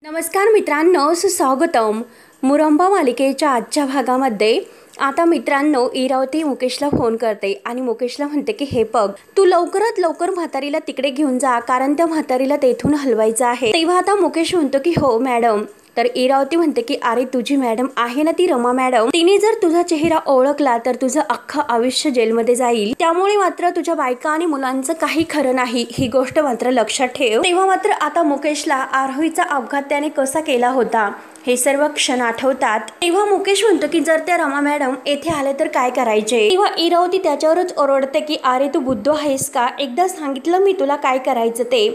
नमस्कार मित्रांनो, सुस्वागतम. मुरंबा मालिकेच्या आजच्या भागामध्ये आता मित्रांनो इरावती मुकेशला फोन करते आणि मुकेशला म्हणते की हे बघ, तू लवकरात लवकर म्हातारीला तिकडे घेऊन जा, कारण त्या म्हातारीला तेथून हलवायचं आहे. तेव्हा आता मुकेश म्हणतो की हो मॅडम. तर इरावती म्हणते की अरे तुझी मॅडम आहे ना ती रमा मॅडम, तिने जर तुझा चेहरा ओळखला तर तुझं अख्खं आयुष्य जेलमध्ये जाईल. त्यामुळे मात्र तुझ्या बायका आणि मुलांचं काही खरं नाही, ही गोष्ट मात्र लक्षात ठेव. तेव्हा मात्र आता मुकेशला आरोहीचा अपघात त्याने कसा केला होता हे सर्व क्षण आठवतात. तेव्हा मुकेश म्हणतो की जर त्या रमा मॅडम येथे आले तर काय करायचे. तेव्हा इरावती त्याच्यावरच ओरडते की अरे तू बुद्धू आहेस का, एकदा सांगितलं मी तुला काय करायचं ते.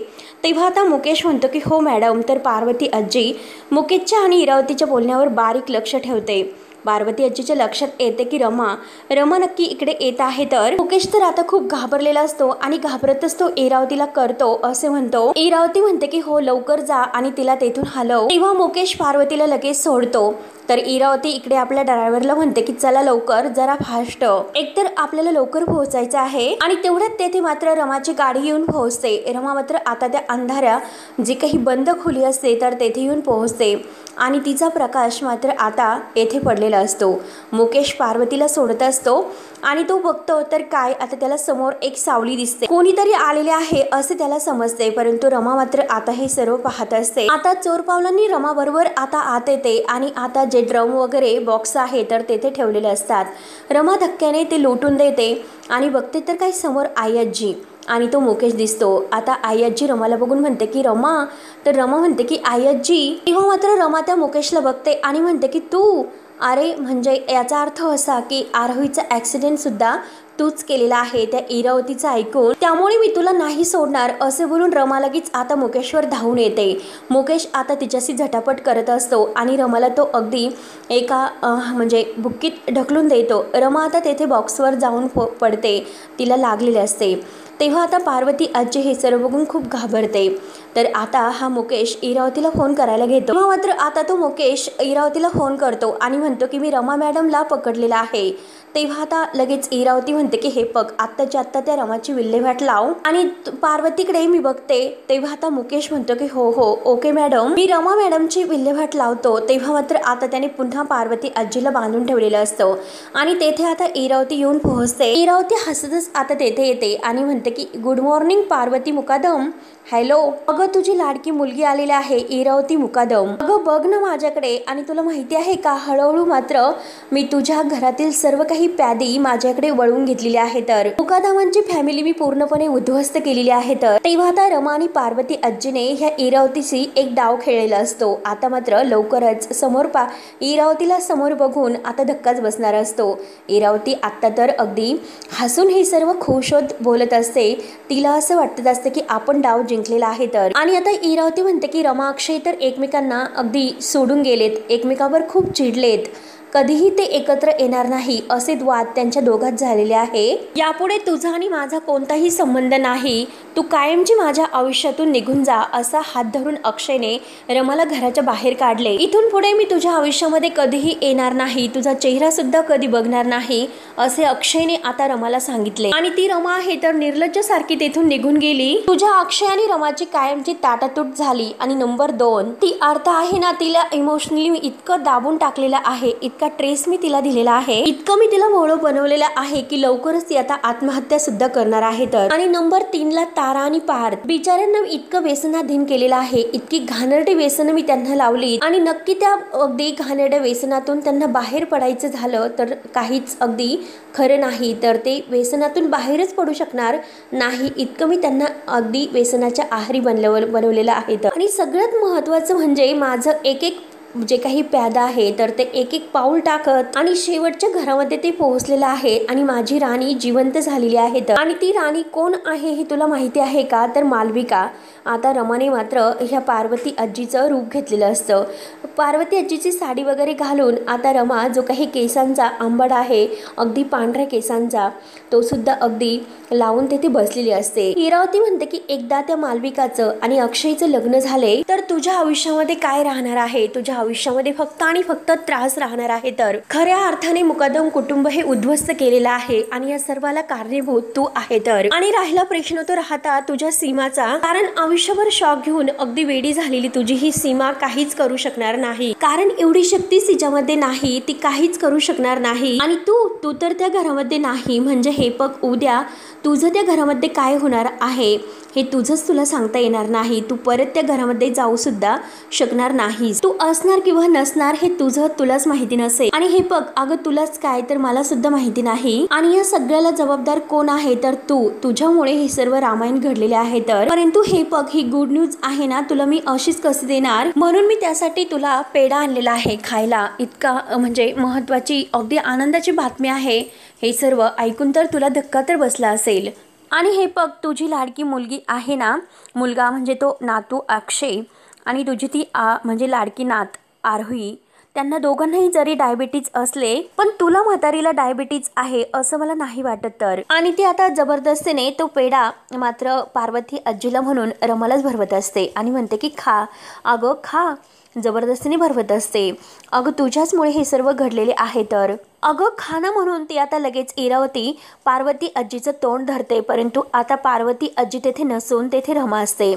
तेव्हा आता मुकेश म्हणतो की हो मॅडम. तर पार्वती आजी मुकेशच्या आणि इरावतीच्या बोलण्यावर बारीक लक्ष ठेवते. पार्वती आजीच्या लक्षात येते की रमा नक्की इकडे येत आहे. तर मुकेश तर आता खूप घाबरलेला असतो आणि घाबरतच तो इरावतीला करतो असे म्हणतो. इरावती म्हणते की हो लवकर जा आणि तिला तेथून हलव. तेव्हा मुकेश पार्वतीला लगेच सोडतो. तर इरावती इकडे आपल्या ड्रायव्हरला म्हणते की चला लवकर, जरा फास्ट, एकतर आपल्याला लवकर पोहोचायचं आहे. आणि तेवढ्यात तेथे मात्र रमाची गाडी येऊन पोहोचते. रमा मात्र आता त्या अंधाऱ्या जी काही बंद खोली असते तर तेथे येऊन पोहोचते आणि तिचा प्रकाश मात्र आता येथे पडलेला असतो. मुकेश पार्वतीला सोडत असतो आणि तो बघतो तर काय, आता त्याला समोर एक सावली दिसते, कोणीतरी आलेले आहे असे त्याला समजते. परंतु रमा मात्र आता हे सर्व पाहत असते. आता चोर पावलांनी रमा बरोबर आता आत येते आणि आता जे ड्रम वगैरे बॉक्स आहे तर तेथे ठेवलेले असतात. रमा धक्क्याने ते लोटून देते आणि बघते तर काय समोर आई आजी आणि तो मुकेश दिसतो. आता आई आजी रमाला बघून म्हणते की रमा. तर रमा म्हणते की आई आजी. तेव्हा मात्र रमा त्या मुकेशला बघते आणि म्हणते की तू. अरे म्हणजे याचा अर्थ असा की आरोहीचा ॲक्सिडेंट सुद्धा तूच केलेला आहे त्या इरावतीचं ऐकून, त्यामुळे मी तुला नाही सोडणार असे बोलून रमा लगेच आता मुकेशवर धावून येते. मुकेश आता तिच्याशी झटापट करत असतो आणि रमाला तो अगदी एका म्हणजे बुक्कीत ढकलून देतो. रमा आता तेथे बॉक्सवर जाऊन पडते, तिला लागलेले असते. तेव्हा आता पार्वती आजी हे सर्व बघून खूप घाबरते. तर आता हा मुकेश इरावतीला फोन करायला घेतो. तेव्हा मात्र आता तो मुकेश इरावतीला फोन करतो आणि म्हणतो की मी रमा मॅडमला पकडलेला आहे. तेव्हा आता लगेच इरावती म्हणते की हे बघ, आत्ताच्या आत्ता त्या रमाची विल्हेवाट लाव आणि पार्वतीकडे मी बघते. तेव्हा आता मुकेश म्हणतो की हो हो ओके मॅडम, मी रमा मॅडमची विल्हेवाट लावतो. तेव्हा मात्र आता त्याने पुन्हा पार्वती आजीला बांधून ठेवलेलं असतं आणि तेथे आता इरावती येऊन पोहोचते. इरावती हसतच आता तेथे येते आणि म्हणते की गुड मॉर्निंग पार्वती मुकादम. हॅलो, अगं तुझी लाडकी मुलगी आलेली आहे इरावती मुकादम. अगं बघ ना माझ्याकडे, आणि तुला माहिती आहे का हळूहळू मात्र मी तुझ्या घरातील सर्व काही प्यादी माझ्याकडे वळवून घेतलेली आहे. तर मुकादमांची फॅमिली मी पूर्णपणे उद्ध्वस्त केलेली आहे. तर तेव्हा आता रमा आणि पार्वती आजीने ह्या इरावतीशी एक डाव खेळलेला असतो. आता मात्र लवकरच समोर इरावतीला समोर बघून आता धक्काच बसणार असतो. इरावती आत्ता तर अगदी हसून हे सर्व खुश होत बोलत असते. तिला असं वाटत असते की आपण डाव जिंकलेला आहे. तर आणि आता इरावती म्हणते की रमा अक्षय तर एकमेकांना अगदी सोडून गेलेत, एकमेकावर खूप चिडलेत, कधीही ते एकत्र येणार नाही असे वाद त्यांच्या दोघात झालेले आहे. यापुढे तुझा आणि माझा कोणताही संबंध नाही, तू कायमची माझ्या आयुष्यातून निघून जा असा हात धरून अक्षयने रमाला घराच्या बाहेर काढले. इथून पुढे मी तुझ्या आयुष्यामध्ये कधीही येणार नाही, तुझा चेहरा सुद्धा कधी बघणार नाही असे अक्षयने आता रमाला सांगितले. आणि ती रमा आहे तर निर्लज्ज सारखी तेथून निघून गेली. तुझ्या अक्षय आणि रमाची कायमची ताटातूट झाली. आणि नंबर 2, ती अर्थ आहे ना, तिला इमोशनली मी इतकं दाबून टाकलेलं आहे, इतका ट्रेस मी तिला दिलेला आहे, इतकं मी तिला भोळं बनवलेलं आहे की लवकरच ती आता आत्महत्या सुद्धा करणार आहे. तर आणि नंबर 3ला तारा आणि पार्थ, बिचाऱ्यांना इतकं व्यसनाधीन केलेलं आहे, इतकी घाणेरडी व्यसनं मी त्यांना लावली आणि नक्की त्या अगदी घाणेरड्या व्यसनातून त्यांना बाहेर पडायचं झालं तर काहीच अगदी खरं नाही, तर ते व्यसनातून बाहेरच पडू शकणार नाही, इतकं मी त्यांना अगदी व्यसनाच्या आहारी बनवलेलं आहे. आणि सगळ्यात महत्त्वाचं म्हणजे माझं एक जे काही प्यादा आहे तर ते एक पाऊल टाकत आणि शेवटच्या घरामध्ये ते पोहोचलेलं आहे आणि माझी राणी जिवंत झालेली आहे. आणि ती राणी कोण आहे हे तुला माहिती आहे का, तर मालविका. आता रमाने मात्र ह्या पार्वती आजीचं रूप घेतलेलं असतं. पार्वती आजीची साडी वगैरे घालून आता रमा जो काही केसांचा आंबाडा आहे अगदी पांढऱ्या केसांचा तो सुद्धा अगदी लावून तेथे बसलेली असते. इरावती म्हणते की एकदा त्या मालविकाचं आणि अक्षयचं लग्न झाले तर तुझ्या आयुष्यामध्ये काय राहणार आहे, तुझ्या आयुष्यामध्ये फक्त आणि फक्त त्रास राहणार आहे। तर खऱ्या अर्थाने मुकदम कुटुंब हे उद्ध्वस्त केलेलं आहे आणि या सर्वाला कारणीभूत तू आहे। तर आणि राहिला प्रश्न तो राहता तुझ्या सीमाचा, कारण आयुष्यभर शॉक घेऊन अगदी वेडी झालेली तुझी ही सीमा काहीच करू शकणार नाही, कारण एवढी शक्ती तिच्यामध्ये नाही, ती काहीच करू शकणार नाही। आणि तू तर त्या घरामध्ये नाही, म्हणजे हे बघ उद्या तुझं त्या घरामध्ये काय होणार आहे हे तुझंच तुला सांगता येणार नाही। तू परत त्या घरामध्ये जाऊ सुद्धा शकणार नाहीस, तू असणार किंवा नसणार हे तुलाच माहिती नसेल। आणि हे बघ अगं तुलाच काय तर मला सुद्धा माहिती नाही, आणि या सगळ्याला जबाबदार कोण आहे तर तुझ्यामुळे हे सर्व रामायण घडलेले आहे। तर परंतु हे बघ ही गुड न्यूज आहे ना, तुला मी अशीच कशी देणार, म्हणून मी त्यासाठी तुला पेढा आणलेला आहे खायला। इतका म्हणजे महत्त्वाची अगदी आनंदाची बातमी आहे। हे सर्व ऐकून तर तुला धक्का तर बसला असेल। आणि हे बघ तुझी लाडकी मुलगी आहे ना, मुलगा म्हणजे तो नातू अक्षय आणि तुझी ती म्हणजे लाडकी नात आरोही, त्यांना दोघांनाही जरी डायबिटीज असले पण तुला म्हातारीला डायबिटीज आहे असं मला नाही वाटत। तर आणि ती आता जबरदस्तीने तो पेढा मात्र पार्वती आजीला म्हणून रमालाच भरवत असते आणि म्हणते की खा अगं खा, जबरदस्तीने भरवत असते। अगं तुझ्याचमुळे हे सर्व घडलेले आहे। तर अगं खाना म्हणून ती आता लगेच इरावती पार्वती आजीचं तोंड धरते, परंतु आता पार्वती आजी तेथे नसून तेथे रमा असते।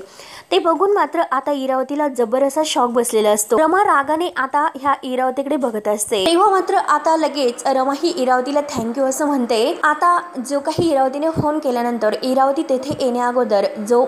ते बघून मात्र आता इरावतीला जबर असा शॉक बसलेला असतो। रमा रागाने आता ह्या इरावतीकडे बघत असते, तेव्हा मात्र आता लगेच रमा ही इरावतीला थँक्यू असं म्हणते। आता जो काही इरावतीने फोन केल्यानंतर इरावती तेथे येण्या अगोदर जो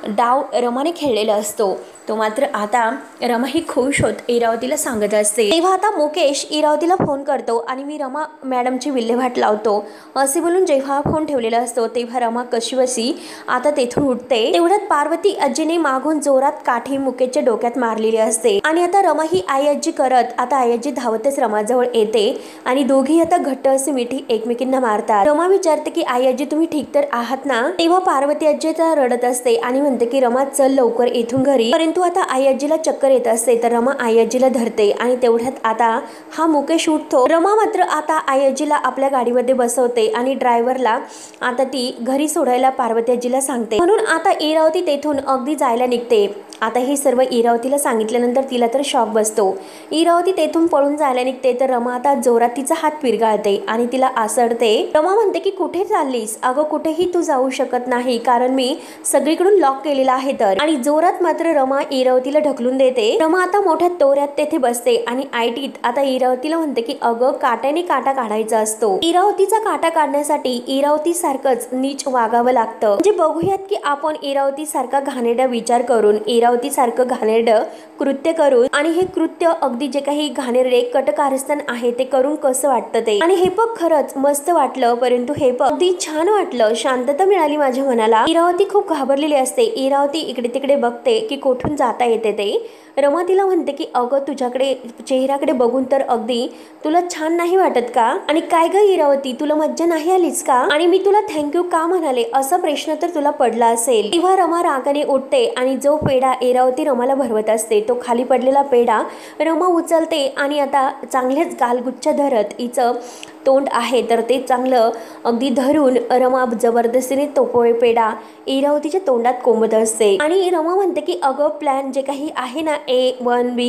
डाव रमाने खेळलेला असतो तो मात्र आता रमा ही खुश होत इरावतीला सांगत असते। तेव्हा आता मुकेश इरावतीला फोन करतो आणि मी रमा मॅडमची विल्हेवाट लावतो असे बोलून जेव्हा फोन ठेवलेला असतो तेव्हा रमा कशीबसी आता तेथून उठते। तेवढ्यात पार्वती आजीने मागून जोरात काठी मुकेशच्या डोक्यात मारलेली असते आणि आता रमा ही आई आजी करत आता आई आजी धावतच रमाजवळ येते आणि दोघी आता घट्ट असे मिठी एकमेकींना मारतात। रमा विचारते की आई आजी तुम्ही ठीक तर आहात ना, तेव्हा पार्वती आजी रडत असते आणि म्हणते की रमा चल लवकर इथून घरी, परंतु आता आई आजीला चक्कर येत असते तर रमा आई आजीला धरते आणि तेवढ्यात आता हा मुकेश उठतो। रमा मात्र आता आई आजीला आपल्या गाडीमध्ये बसवते आणि ड्रायव्हरला आता ती घरी सोडायला पार्वती आजीला सांगते, म्हणून आता इरावती तेथून अगदी जायला निघते। आता हे सर्व इरावतीला सांगितल्यानंतर तिला तर शॉक बसतो। इरावती तेथून पळून जायला निघते तर रमा आता जोरात तिचा हात पिरगाळते आणि तिला आसडते। रमा म्हणते की कुठे चाललीस, अगं कुठेही तू जाऊ शकत नाही कारण मी सगळीकडून लॉक केलेला आहे। तर आणि जोरात मात्र रमा इरावतीला ढकलून देते। रमा आता मोठ्या तोऱ्यात तेथे बसते आणि आयटीत आता इरावतीला म्हणते की अगं काट्याने काटा काढायचा असतो, इरावतीचा काटा काढण्यासाठी इरावती सारखंच नीच वागावं लागतं। म्हणजे बघूयात की आपण इरावती सारखा घाणेरडा विचार करून इरावती सारखं घाणेरडं कृत्य करून आणि हे कृत्य अगदी जे काही घाणेरडे कटकारस्थान आहे ते करून कसं वाटतं ते। आणि हे बघ खरंच मस्त वाटलं, परंतु हे बघ अगदी छान वाटलं, शांतता मिळाली माझ्या मनाला। इरावती खूप घाबरलेली असते। इरावती इकडे तिकडे बघते की कुठून जाता येते ते। रमा तिला म्हणते की अगं तुझ्याकडे चेहऱ्याकडे बघून तर अगदी तुला छान नाही वाटत का, आणि काय ग इरावती तुला मज्जा नाही आलीच का, आणि मी तुला थँक्यू का म्हणाले असा प्रश्न तर तुला पडला असेल। तेव्हा रमा रागाने उठते आणि जो पेढा इरावती रमाला भरवत असते तो खाली पडलेला पेढा रमा उचलते आणि आता चांगलेच गालगुच्छ धरत हिचं तोंड आहे तर ते चांगलं अगदी धरून रमा जबरदस्तीने तो पेढा इरावतीच्या तोंडात कोंबत असते आणि रमा म्हणते की अगं प्लॅन जे काही आहे ना A1B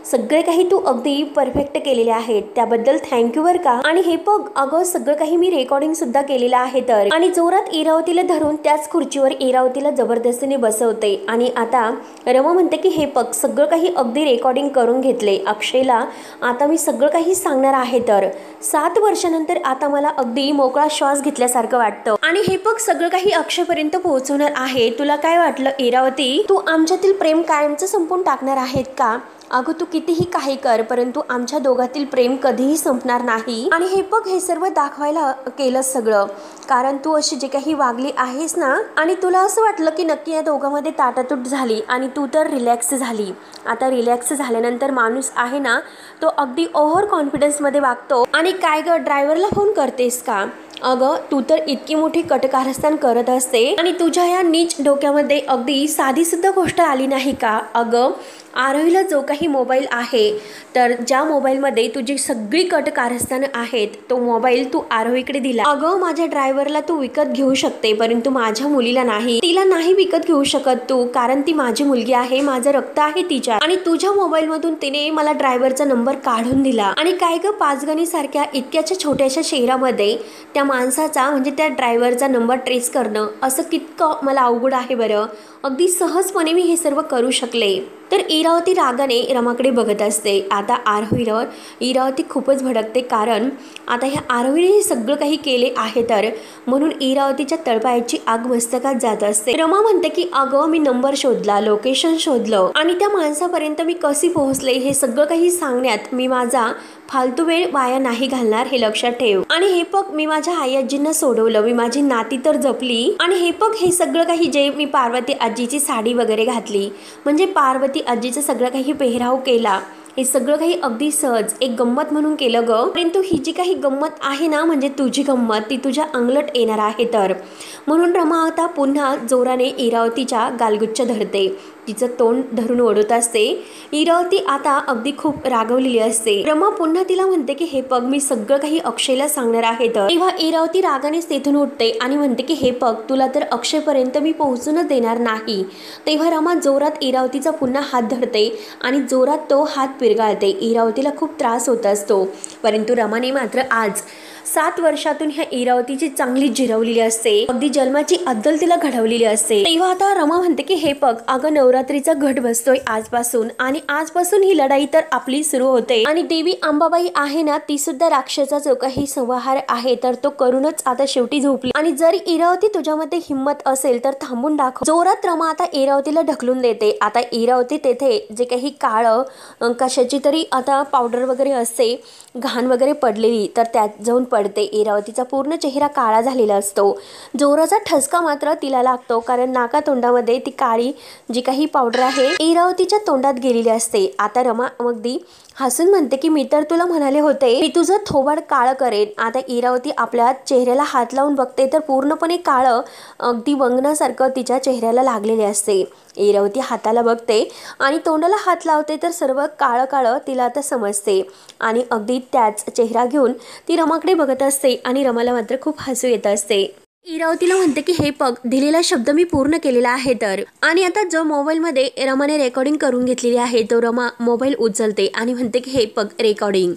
सगळे काही तू अगदी परफेक्ट केलेले आहेत त्याबद्दल थँक्यू बर का, आणि हे बघ अगं सगळं काही मी रेकॉर्डिंग सुद्धा केलेलं आहे। तर आणि जोरात इरावतीला धरून त्याच खुर्चीवर इरावतीला जबरदस्तीने बसवते आणि आता रमा म्हणते की हे बघ सगळं काही अगदी रेकॉर्डिंग करून घेतले अक्षयला, आता मी सगळं काही सांगणार आहे। तर 7 वर्षानंतर आता मला अगदी मोकळा श्वास घेतल्यासारखं वाटतं आणि हे बघ सगळं काही अक्षयपर्यंत पोहोचवणार आहे। तुला काय वाटलं इरावती, तू आमच्यातील प्रेम कायमचं संपून टाकणार आहेत का? अगं तू कितीही काही कर परंतु आमच्या दोघातील प्रेम कधीही संपणार नाही, आणि हे बघ हे सर्व दाखवायला केलं सगळं कारण तू अशी जे काही वागली आहेस ना, आणि तुला असं वाटलं की नक्की या दोघांमध्ये ताटातूट झाली आणि तू तर रिलॅक्स झाली। आता रिलॅक्स झाल्यानंतर माणूस आहे ना तो अगदी ओव्हर कॉन्फिडन्समध्ये वागतो। आणि काय ग ड्रायव्हरला फोन करतेस का, अगं तू तर इतकी मोठी कटकारस्थान करत असते आणि तुझ्या या नीच डोक्यामध्ये अगदी साधी सुद्धा गोष्ट आली नाही का, अगं आरोहीला जो काही मोबाईल आहे तर ज्या मोबाईलमध्ये तुझी सगळी कट कारस्थानं आहेत तो मोबाईल तू आरोहीकडे दिला. अगं माझ्या ड्रायव्हरला तू विकत घेऊ शकते परंतु माझ्या मुलीला नाही, तिला नाही विकत घेऊ शकत तू, कारण ती माझी मुलगी आहे, माझं रक्त आहे तिच्या. आणि तुझ्या मोबाईल मधून तिने मला ड्रायव्हरचा नंबर काढून दिला. आणि काय ग पाचगणी सारख्या इतक्याच्या छोट्याशा शहरामध्ये त्या माणसाचा म्हणजे त्या ड्रायव्हरचा नंबर ट्रेस करणं असं कितकं मला अवघड आहे बरं. अगदी सहजपणे मी हे सर्व करू शकले. तर इरावती रागाने रमाकडे बघत असते. आता आरोहीवर इरावती खूपच भडकते, कारण आता ह्या आरोहीने हे सगळं काही केले आहे तर म्हणून इरावतीच्या तळपायाची आग मस्तकात जात असते. रमा म्हणते की अगं मी नंबर शोधला, लोकेशन शोधलं आणि त्या माणसापर्यंत मी कशी पोहोचले हे सगळं काही सांगण्यात मी माझा फालतू वेळ वाया नाही घालणार हे लक्षात ठेव. आणि हे बघ मी माझ्या आई आजींना सोडवलं, मी माझी नाती तर जपली. आणि हे बघ हे सगळं काही जे मी पार्वती आजीची साडी वगैरे घातली म्हणजे पार्वती आजीचं सगळं काही पेहराव केला, हे सगळं काही अगदी सहज एक गंमत म्हणून केलं ग. परंतु ही जी काही गंमत आहे ना म्हणजे तुझी गंमत ती तुझ्या अंगलट येणार आहे. तर म्हणून रमा आता पुन्हा जोराने इरावतीच्या गालगुच्छ धरते, तिचं तोंड धरून ओढत असते. इरावती आता अगदी खूप रागवलेली असते. रमा पुन्हा तिला म्हणते की हे पग मी सगळं काही अक्षयला सांगणार आहे. तर तेव्हा इरावती रागाने तेथून उठते आणि म्हणते की हे पग तुला तर अक्षयपर्यंत मी पोहोचूनच देणार नाही. तेव्हा रमा जोरात इरावतीचा पुन्हा हात धरते आणि जोरात तो हात पिरगाळते. इरावतीला खूप त्रास होत असतो, परंतु रमाने मात्र आज 7 वर्षातून ह्या इरावतीची चांगली जिरवलेली असते, अगदी जन्माची अद्दल तिला घडवलेली असते. तेव्हा आता रमा म्हणते की हे पग अगं नवरात्रीचा घट बसतोय आजपासून आणि आजपासून ही लढाई तर आपली सुरू होते. आणि देवी अंबाबाई आहे ना ती सुद्धा राक्षसाचा जो काही संहार आहे तर तो करूनच आता शेवटी झोपली. आणि जर इरावती तुझ्यामध्ये हिंमत असेल तर थांबून दाखव. जोरात रमा आता इरावतीला ढकलून देते. आता इरावती तेथे जे काही काळं कशाची तरी आता पावडर वगैरे असते घाण वगैरे पडलेली तर त्यात जाऊन पडते. इरावतीचा पूर्ण चेहरा काळा झालेला असतो. जोराचा ठसका मात्र तिला लागतो, कारण नाका तोंडामध्ये ती काळी जी काही पावडर आहे इरावतीच्या तोंडात गेलेली असते. आता रमा अगदी हसून म्हणते की मी तर तुला म्हणाले होते मी तुझं थोबाड काळं करेन. आता इरावती आपल्या चेहऱ्याला हात लावून बघते तर पूर्णपणे काळं अगदी वंगणासारखं तिच्या चेहऱ्याला लागलेले असते. इरावती हाताला बघते आणि तोंडाला हात लावते तर सर्व काळं काळं तिला आता समजते. आणि अगदी त्याच चेहरा घेऊन ती रमाकडे बघत असते आणि रमाला मात्र खूप हसू येत असते. इरावतीला म्हणते की हे पग दिलेला शब्द मी पूर्ण केलेला आहे. तर आणि आता जो मोबाईलमध्ये रमाने रेकॉर्डिंग करून घेतलेली आहे तो रमा मोबाईल उचलते आणि म्हणते की हे पग रेकॉर्डिंग,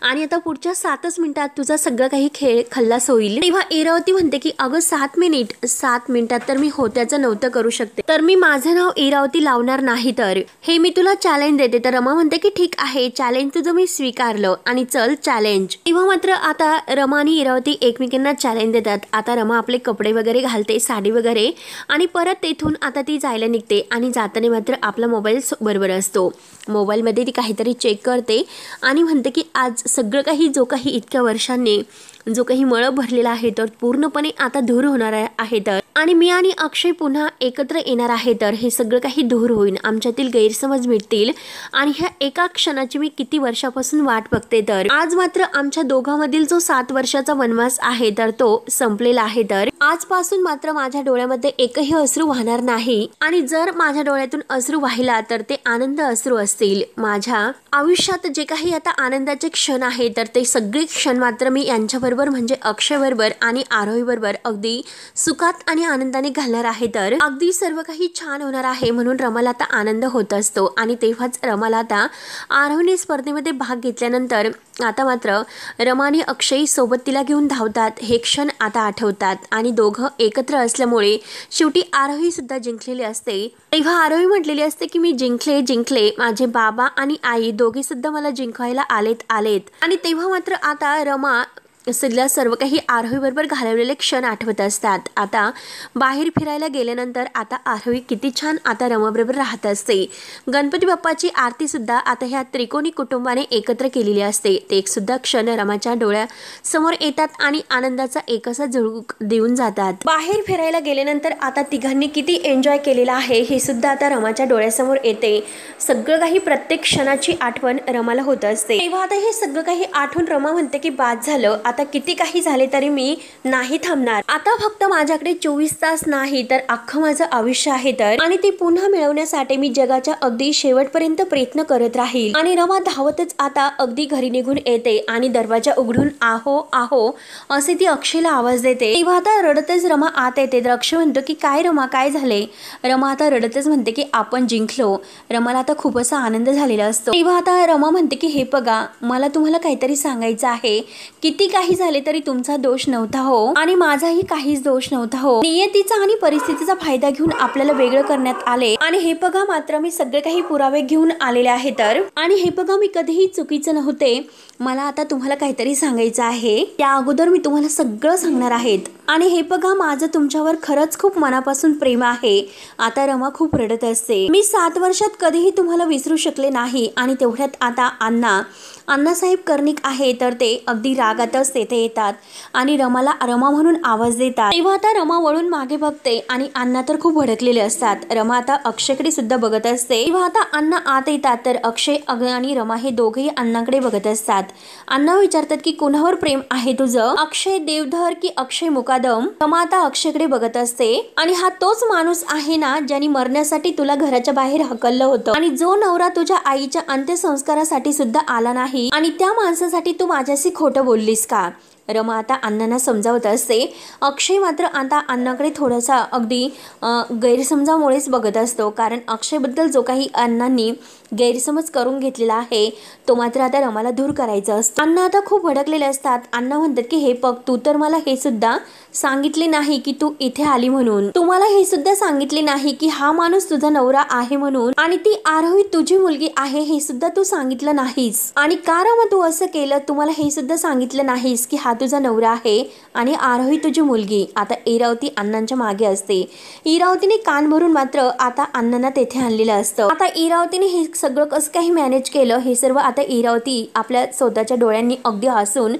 आणि आता पुढच्या 7च मिनिटात तुझा सगळं काही खेळ खल्लास होईल. तेव्हा इरावती म्हणते की अगं 7 मिनिटात तर मी होत्याचं नव्हतं करू शकते, तर मी माझं नाव इरावती लावणार नाही, तर हे मी तुला चॅलेंज देते. तर रमा म्हणते की ठीक आहे चॅलेंज तुझं मी स्वीकारलं आणि चल चॅलेंज. तेव्हा मात्र आता रमा आणि इरावती एकमेकांना चॅलेंज देतात. आता रमा आपले कपडे वगैरे घालते, साडी वगैरे, आणि परत तेथून आता ती जायला निघते. आणि जाताना मात्र आपला मोबाईल बरोबर असतो. मोबाईलमध्ये ती काहीतरी चेक करते आणि म्हणते की आज सगळं काही जो काही इतक्या वर्षांनी जो काही मळ भरलेला आहे तर पूर्णपणे आता दूर होणार आहे. तर आणि मी आणि अक्षय पुन्हा एकत्र येणार आहे. तर हे सगळं काही दूर होईल, आमच्यातील गैरसमज मिटतील आणि ह्या एका क्षणाची मी किती वर्षापासून वाट बघते. तर आज मात्र आमच्या दोघांमधील जो 7 वर्षाचा वनवास आहे तर तो संपलेला आहे. तर आजपासून मात्र माझ्या डोळ्यामध्ये एकही अश्रू वाहणार नाही, आणि जर माझ्या डोळ्यातून अश्रू वाहिला तर ते आनंद अश्रू असतील. माझ्या आयुष्यात जे काही आता आनंदाचे क्षण आहे तर ते सगळे क्षण मात्र मी यांच्याबरोबर म्हणजे अक्षय बरोबर आणि आरोही बरोबर अगदी सुखात आणि आनंदाने घालणार आहे. तर अगदी सर्व काही छान होणार आहे म्हणून रमाला आता आनंद होत असतो. आणि तेव्हाच रमाला आता आरोहीने स्पर्धेमध्ये भाग घेतल्यानंतर आता मात्र रमा आणि अक्षय सोबत तिला घेऊन धावतात. हे क्षण आता आठवतात आणि दोघं एकत्र असल्यामुळे शेवटी आरोही सुद्धा जिंकलेली असते. तेव्हा आरोही म्हटलेली असते की मी जिंकले, माझे बाबा आणि आई दोघे सुद्धा मला जिंकायला आलेत. आणि तेव्हा मात्र आता रमा सगळ्या सर्व काही आरोही बरोबर घालवलेले क्षण आठवत असतात. आता बाहेर फिरायला गेल्यानंतर आता आरोही किती छान आता रमाबरोबर राहत असते. गणपती बाप्पाची आरती सुद्धा आता ह्या त्रिकोणी कुटुंबाने एकत्र केलेली असते. ते एक सुद्धा क्षण रमाच्या डोळ्यासमोर येतात आणि आनंदाचा एक असा झळूक देऊन जातात. बाहेर फिरायला गेल्यानंतर आता तिघांनी किती एन्जॉय केलेला आहे हे सुद्धा आता रमाच्या डोळ्यासमोर येते. सगळं काही प्रत्येक क्षणाची आठवण रमाला होत असते. तेव्हा आता हे सगळं काही आठवून रमा म्हणते की बाद झालं, आता किती काही झाले तरी मी नाही थांबणार. आता फक्त माझ्याकडे 24 तास नाही तर अख्खं माझं आयुष्य आहे तर, आणि ते पुन्हा मिळवण्यासाठी मी जगाच्या अगदी शेवटपर्यंत प्रयत्न करत राहील. आणि रमा धावतच आता अगदी घरी निघून येते आणि दरवाजा उघडून आहो आहो असे ती अक्षयला आवाज देते. तेव्हा आता रडतच रमा आत येते. तर अक्षय म्हणतो की काय रमा, काय झाले? रमा आता रडतच म्हणते की आपण जिंकलो. रमाला आता खूप असा आनंद झालेला असतो. तेव्हा आता रमा म्हणते की हे बघा, मला तुम्हाला काहीतरी सांगायचं आहे. किती काही झाले तरी तुमचा दोष नव्हता हो, आणि माझाही काहीच दोष नव्हता हो. नियतीचा आणि परिस्थितीचा फायदा घेऊन आपल्याला वेगळं करण्यात आले. आणि हे बघा, मात्र मी सगळे काही पुरावे घेऊन आलेले आहे तर, आणि हे बघा मी कधीही चुकीचं नव्हते. मला आता तुम्हाला काहीतरी सांगायचं आहे. त्या अगोदर मी तुम्हाला सगळं सांगणार आहेत. आणि हे बघा, माझं तुमच्यावर खरंच खूप मनापासून प्रेम आहे. आता रमा खूप रडत असते. मी 7 वर्षात कधीही तुम्हाला विसरू शकले नाही. आणि तेवढ्यात आता अण्णासाहेब कर्णिक आहे तर ते अगदी रागातच तेथे येतात आणि रमाला रमा म्हणून आवाज देतात. तेव्हा आता रमा वळून मागे बघते आणि अण्णा तर खूप भडकलेले असतात. रमा आता अक्षयकडे सुद्धा बघत असते. तेव्हा आता अण्णा आत येतात तर अक्षय आणि रमा हे दोघेही अण्णाकडे बघत असतात. अण्णा विचारतात की कुणावर प्रेम आहे तुझं, अक्षय देवधर की अक्षय मुकादम? रमा आता अक्षयकडे बघत असते. आणि हा तोच माणूस आहे ना ज्याने मरण्यासाठी तुला घराच्या बाहेर हकललं होतं, आणि जो नवरा तुझ्या आईच्या अंत्यसंस्कारासाठी सुद्धा आला नाही, आणि त्या माणसासाठी तू माझ्याशी खोटं बोललीस का? रमा आता अण्णांना समजावत असते. अक्षय मात्र आता अण्णाकडे थोडासा अगदी गैरसमजामुळेच बघत असतो, कारण अक्षयबद्दल जो काही अण्णांनी गैरसमज करून घेतलेला आहे तो मात्र आता रमाला दूर करायचा असतो. अण्णा आता खूप भडकलेले असतात. अण्णा म्हणतात की हे बघ, तू तर मला हे सुद्धा सांगितले नाही की तू इथे आली म्हणून. तुम्हाला हे सुद्धा सांगितले नाही की हा माणूस तुझा नवरा आहे म्हणून, आणि ती आरोही तुझी मुलगी आहे हे सुद्धा तू सांगितलं नाहीस. आणि का रमा तू असं केलं? तुम्हाला हे सुद्धा सांगितलं नाहीस की हा तुझा नवरा आहे आणि आरोही तुझी मुलगी. आता इरावती अण्णांच्या मागे असते. इरावतीने कान भरून मात्र आता अण्णांना तेथे आणलेलं असतं. आता इरावतीने हे सगळं कसं काही मॅनेज केलं हे सर्व आता इरावती आपल्या स्वतःच्या डोळ्यांनी अगदी हसून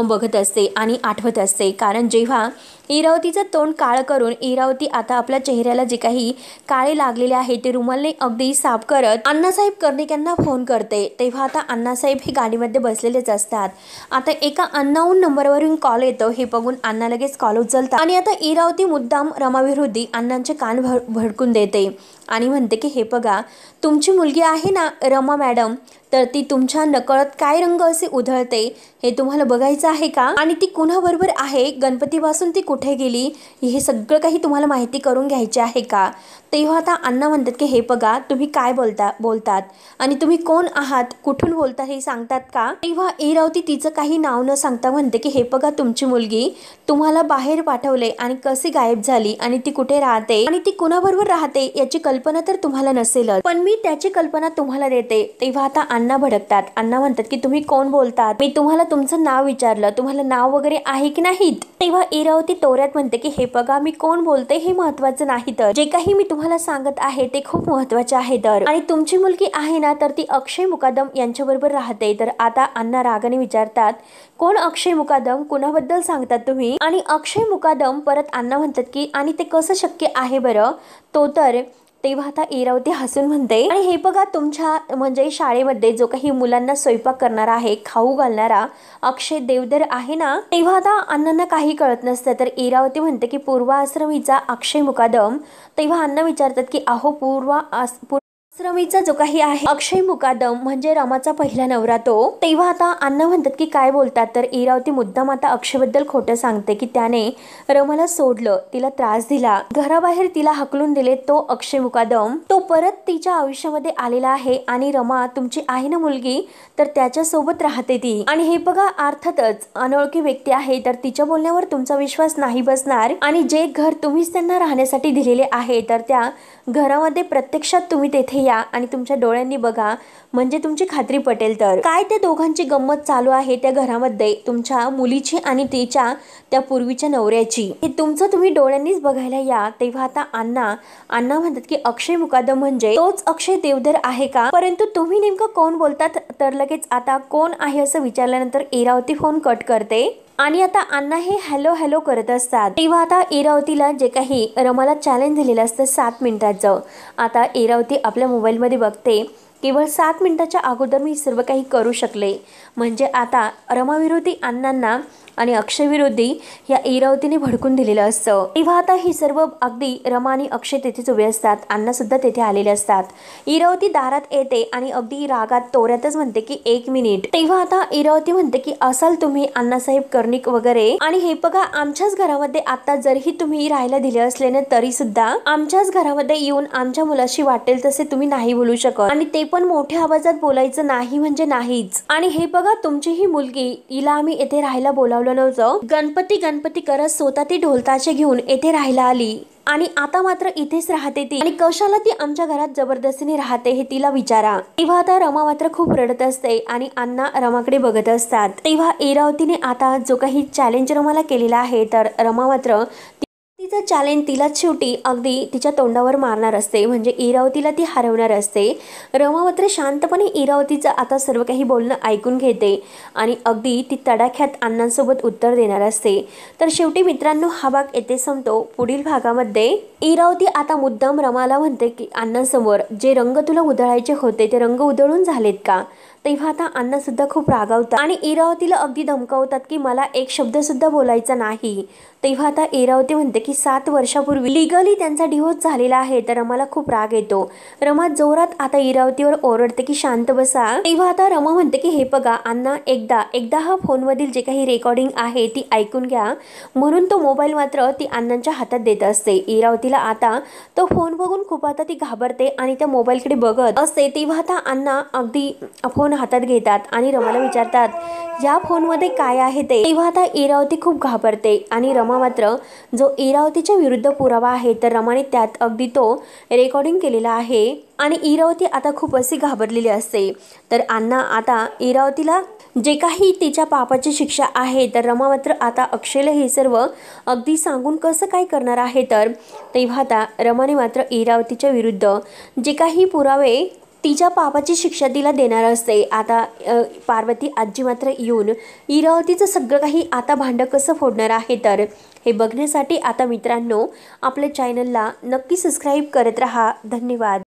बघत असते आणि आठवत असते. कारण जेव्हा इरावतीचं तोंड काळं करून इरावती आता आपल्या चेहऱ्याला जे काही काळे लागलेले आहे ते रुमालने अगदी साफ करत अण्णासाहेब कर्णिक यांना फोन करते. तेव्हा आता अण्णासाहेब हे गाडीमध्ये बसलेलेच असतात. आता एका अननोन नंबरवरून कॉल येतो. हे बघून अण्णा लगेच कॉल उचलतात आणि आता इरावती मुद्दाम रमाविरोधी अण्णांचे कान भडकून देते आणि म्हणते की हे बघा, तुमची मुलगी आहे ना रमा मॅडम, तर ती तुमच्या नकळत काय रंग असे उधळते हे तुम्हाला बघायचं आहे का? आणि ती कुणाबरोबर आहे, गणपतीपासून ती कुठे गेली, हे सगळं काही तुम्हाला माहिती करून घ्यायचे आहे का? तेव्हा आता अण्णा म्हणतात की हे बघा, तुम्ही काय बोलतात आणि तुम्ही कोण आहात, कुठून बोलतात हे सांगतात का? तेव्हा इरावती तिचं काही नाव न सांगता म्हणते की हे बघा, तुमची मुलगी तुम्हाला बाहेर पाठवले आणि कशी गायब झाली आणि ती कुठे राहते आणि ती कुणाबरोबर राहते याची कल्पना तर तुम्हाला नसेलच, पण मी त्याची कल्पना तुम्हाला देते. तेव्हा आता अण्णा भडकतात. अण्णा म्हणतात की तुम्ही कोण बोलतात? मी तुम्हाला तुमचं नाव विचारलं, तुम्हाला नाव वगैरे आहे की नाही? तेव्हा इरावती तोऱ्यात म्हणते की हे बघा, मी कोण बोलते हे महत्वाचं नाही, तर जे काही मी तुम्हाला सांगत आहे ते खूप महत्वाचे आहे. तर आणि तुमची मुलगी आहे ना, तर ती अक्षय मुकादम यांच्याबरोबर राहते. तर आता अण्णा रागाने विचारतात, कोण अक्षय मुकादम, कुणाबद्दल सांगतात तुम्ही? आणि अक्षय मुकादम, परत अण्णा म्हणतात की आणि ते कसं शक्य आहे बरं तो तर? तेव्हा आता इरावती हसून म्हणते, आणि हे बघा, तुमच्या म्हणजे शाळेमध्ये जो काही मुलांना स्वयंपाक करणारा आहे, खाऊ घालणारा अक्षय देवधर आहे ना. तेव्हा आता अण्णांना काही कळत नसतं. तर इरावती म्हणते की पूर्वाश्रमीचा अक्षय मुकादम. तेव्हा अण्णा विचारतात की अहो, पूर्वाश्रमीचा जो काही आहे अक्षय मुकादम म्हणजे रमाचा पहिला नवरा तो. तेव्हा आता अण्णा म्हणतात की काय बोलतात? तर इरावती मुद्दाम आता अक्षयबद्दल खोटं सांगते की त्याने रमाला सोडलं, तिला त्रास दिला, घराबाहेर तिला हकलून दिले, तो अक्षय मुकादम तो परत तिच्या आयुष्यामध्ये आलेला आहे. आणि रमा तुमची आहे ना मुलगी, तर त्याच्या सोबत राहते ती. आणि हे बघा, अर्थातच अनोळखी व्यक्ती आहे, तर तिच्या बोलण्यावर तुमचा विश्वास नाही बसणार. आणि जे घर तुम्हीच त्यांना राहण्यासाठी दिलेले आहे, तर त्या घरामध्ये प्रत्यक्षात तुम्ही तेथे या आणि तुमच्या डोळ्यांनी बघा, म्हणजे तुमची खात्री पटेल. तर काय त्या दोघांची गंमत चालू आहे त्या घरामध्ये, तुमच्या मुलीची आणि तिच्या त्या पूर्वीच्या नवऱ्याची, हे तुमचं तुम्ही डोळ्यांनीच बघायला या. तेव्हा आता अण्णा म्हणतात की अक्षय मुकादम म्हणजे तोच अक्षय देवधर आहे का? परंतु तुम्ही नेमकं कोण बोलतात? तर लगेच आता कोण आहे असं विचारल्यानंतर इरावती फोन कट करते आणि आता अण्णा हे हॅलो हॅलो करत असतात. तेव्हा आता इरावतीला जे काही रमाला चॅलेंज दिलेलं असतं 7 मिनिटाचं, आता इरावती आपल्या मोबाईलमध्ये बघते, केवळ 7 मिनिटाच्या अगोदर मी सर्व काही करू शकले. म्हणजे आता रमाविरोधी अण्णांना आणि अक्षय विरोधी या इरावतीने भडकून दिलेलं असतं। तेव्हा आता ही सर्व अगदी रमा आणि अक्षय तेथेच उभे असतात। अण्णा सुद्धा तेथे आलेले असतात। इरावती दारात येते आणि अगदी रागात तोऱ्यातच म्हणते की 1 मिनिट। तेव्हा आता इरावती म्हणते की असाल तुम्ही अण्णासाहेब कर्णिक वगैरे, आणि हे बघा आमच्याच घरामध्ये आता जरीही तुम्ही राहायला दिले असले ना तरी सुद्धा आमच्याच घरामध्ये येऊन आमच्या मुलाशी वाटेल तसे तुम्ही नाही बोलू शकत, आणि ते पण मोठ्या आवाजात बोलायचं नाही म्हणजे नाहीच। आणि हे बघा तुमची ही मुलगी, हिला आम्ही येथे राहायला बोलावलं नव्हतं, गणपती गणपती करत स्वतः ती ढोलताशे घेऊन येथे राहायला आली आणि आता मात्र इथेच राहते ती, आणि कशाला ती आमच्या घरात जबरदस्तीने राहते हे तिला विचारा। तेव्हा आता रमा मात्र खूप रडत असते आणि अण्णा रमाकडे बघत असतात। तेव्हा इरावतीने आता जो काही चॅलेंज रमाला केलेला आहे तर रमा मात्र तिचा चॅलेंज तिलाच शेवटी अगदी तिच्या तोंडावर मारणार असते, म्हणजे इरावतीला ती हरवणार असते। रमा मात्र शांतपणे इरावतीचं आता सर्व काही बोलणं ऐकून घेते आणि अगदी ती तडाख्यात अण्णांसोबत उत्तर देणार असते। तर शेवटी मित्रांनो हा भाग येथे संपतो। पुढील भागामध्ये इरावती आता मुद्दाम रमाला म्हणते की अण्णांसमोर जे रंग तुला उधळायचे होते ते रंग उधळून झालेत का। तेव्हा आता अण्णा सुद्धा खूप रागावतात आणि इरावतीला अगदी धमकावतात की मला एक शब्द सुद्धा बोलायचा नाही। तेव्हा आता इरावती म्हणते की 7 वर्षापूर्वी लिगली त्यांचा डिव्होर्स झालेला आहे, तर रमाला खूप राग येतो। रमा जोरात आता इरावतीवर ओरडते की शांत बसा। तेव्हा आता रमा म्हणते की हे बघा अण्णा, एकदा हा फोनमधील जे काही रेकॉर्डिंग आहे ती ऐकून घ्या, म्हणून तो मोबाईल मात्र ती अण्णांच्या हातात देत असते। इरावतीला आता तो फोन बघून खूप आता ती घाबरते आणि त्या मोबाईलकडे बघत असते। तेव्हा आता अण्णा अगदी फोन हातात घेतात आणि रमाला विचारतात या फोनमध्ये काय आहे ते। तेव्हा आता इरावती खूप घाबरते आणि रमा मात्र जो इरावतीच्या विरुद्ध पुरावा आहे तर रमाने त्यात अगदी तो रेकॉर्डिंग केलेला आहे आणि इरावती आता खूप अशी घाबरलेली असते। तर अण्णा आता इरावतीला जे काही तिच्या पापाची शिक्षा आहे तर रमा मात्र आता अक्षयला हे सर्व अगदी सांगून कसं काय करणार आहे। तर तेव्हा आता रमाने मात्र इरावतीच्या विरुद्ध जे काही पुरावे तिच्या पापाची शिक्षा तिला देणार असते। आता पार्वती आजी मात्र येऊन इरावतीचं सगळं काही आता भांडं कसं फोडणार आहे, तर हे बघण्यासाठी आता मित्रांनो आपल्या चॅनलला नक्की सबस्क्राईब करत राहा। धन्यवाद।